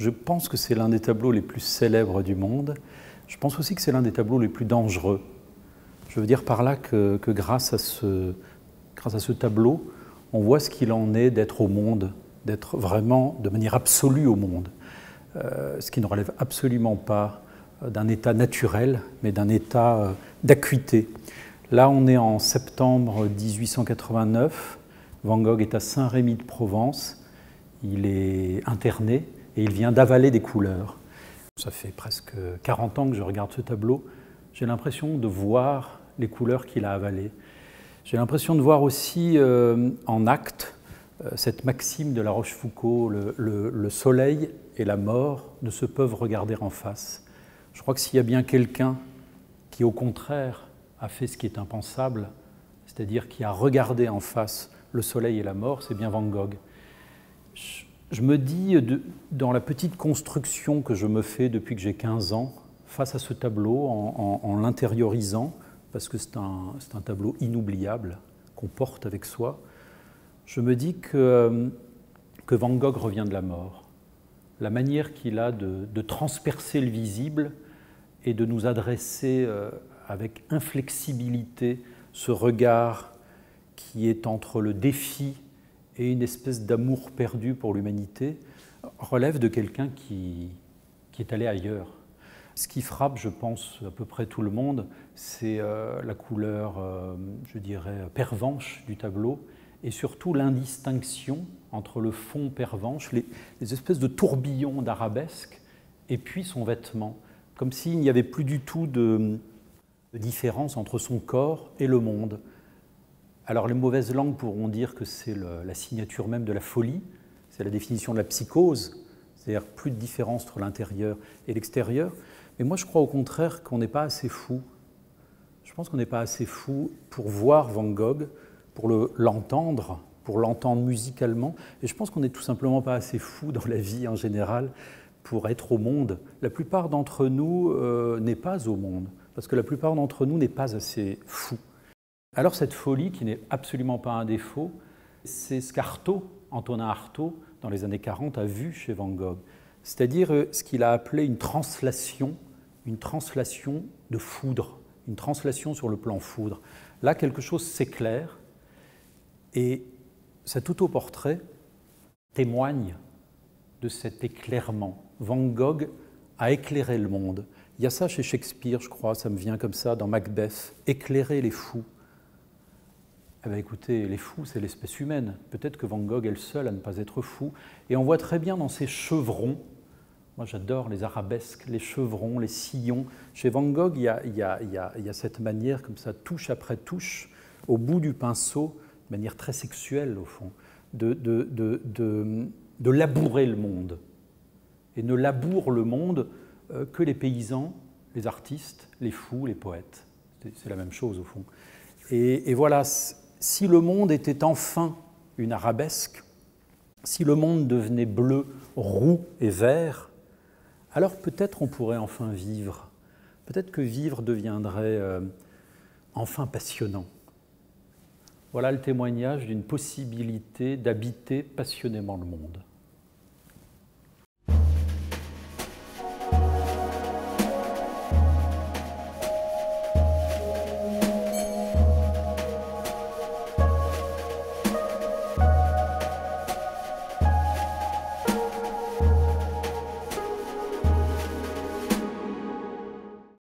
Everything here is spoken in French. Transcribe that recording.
Je pense que c'est l'un des tableaux les plus célèbres du monde. Je pense aussi que c'est l'un des tableaux les plus dangereux. Je veux dire par là que grâce à ce tableau, on voit ce qu'il en est d'être au monde, d'être vraiment de manière absolue au monde. Ce qui ne relève absolument pas d'un état naturel, mais d'un état d'acuité. Là, on est en septembre 1889. Van Gogh est à Saint-Rémy-de-Provence. Il est interné et il vient d'avaler des couleurs. Ça fait presque 40 ans que je regarde ce tableau. J'ai l'impression de voir les couleurs qu'il a avalées. J'ai l'impression de voir aussi en acte cette maxime de La Rochefoucauld, le soleil et la mort ne se peuvent regarder en face. Je crois que s'il y a bien quelqu'un qui, au contraire, a fait ce qui est impensable, c'est-à-dire qui a regardé en face le soleil et la mort, c'est bien Van Gogh. Je me dis, dans la petite construction que je me fais depuis que j'ai 15 ans, face à ce tableau, en l'intériorisant, parce que c'est un tableau inoubliable qu'on porte avec soi, je me dis que Van Gogh revient de la mort. La manière qu'il a de transpercer le visible et de nous adresser avec inflexibilité ce regard qui est entre le défi et une espèce d'amour perdu pour l'humanité, relève de quelqu'un qui est allé ailleurs. Ce qui frappe, je pense, à peu près tout le monde, c'est la couleur, je dirais, pervenche du tableau, et surtout l'indistinction entre le fond pervenche, les espèces de tourbillons d'arabesque, et puis son vêtement, comme s'il n'y avait plus du tout de différence entre son corps et le monde. Alors les mauvaises langues pourront dire que c'est la signature même de la folie, c'est la définition de la psychose, c'est-à-dire plus de différence entre l'intérieur et l'extérieur. Mais moi je crois au contraire qu'on n'est pas assez fou. Je pense qu'on n'est pas assez fou pour voir Van Gogh, pour l'entendre musicalement, et je pense qu'on n'est tout simplement pas assez fou dans la vie en général pour être au monde. La plupart d'entre nous n'est pas au monde, parce que la plupart d'entre nous n'est pas assez fou. Alors cette folie, qui n'est absolument pas un défaut, c'est ce qu'Artaud, Antonin Artaud, dans les années 40, a vu chez Van Gogh. C'est-à-dire ce qu'il a appelé une translation de foudre, une translation sur le plan foudre. Là, quelque chose s'éclaire et cet autoportrait témoigne de cet éclairement. Van Gogh a éclairé le monde. Il y a ça chez Shakespeare, je crois, ça me vient comme ça, dans Macbeth, éclairer les fous. Eh bien, écoutez, les fous, c'est l'espèce humaine. Peut-être que Van Gogh est le seul à ne pas être fou. Et on voit très bien dans ces chevrons, moi j'adore les arabesques, les chevrons, les sillons. Chez Van Gogh, il y a cette manière, comme ça, touche après touche, au bout du pinceau, de manière très sexuelle au fond, de labourer le monde. Et ne labourent le monde que les paysans, les artistes, les fous, les poètes. C'est la même chose au fond. Et voilà, si le monde était enfin une arabesque, si le monde devenait bleu, roux et vert, alors peut-être on pourrait enfin vivre. Peut-être que vivre deviendrait enfin passionnant. Voilà le témoignage d'une possibilité d'habiter passionnément le monde.